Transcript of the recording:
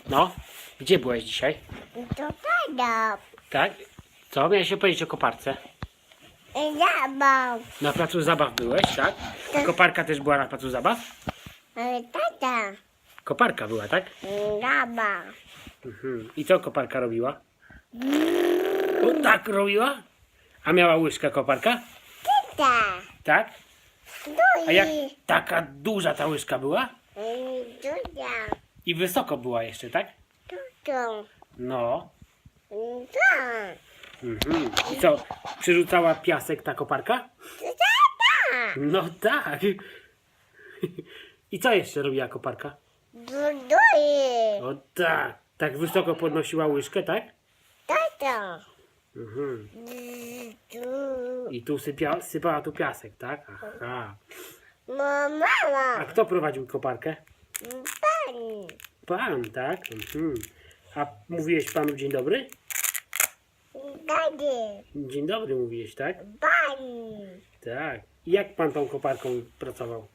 No, gdzie byłeś dzisiaj? To pada. Tak? Co? Miałeś się powiedzieć o koparce. Zabaw. Na placu zabaw byłeś, tak? Koparka też była na placu zabaw? Ale tata. Koparka była, tak? Zabaw. I co koparka robiła? O, tak robiła? A miała łyżkę koparka? Tata. Tak? A Duży. jak taka duża ta łyżka była? Duża. I wysoko była jeszcze, tak? Tutą. No. Tak. I co? Przyrzucała piasek ta koparka? Tata. No tak. I co jeszcze robiła koparka? Duży. O tak. Tak wysoko podnosiła łyżkę, tak? Tata. I tu sypała tu piasek, tak? Aha. A Mama. kto prowadził koparkę? Pan. Pan, tak? A mówiłeś panu dzień dobry? Daddy. Dzień dobry mówiłeś, tak? Pan. Tak. I jak pan tą koparką pracował?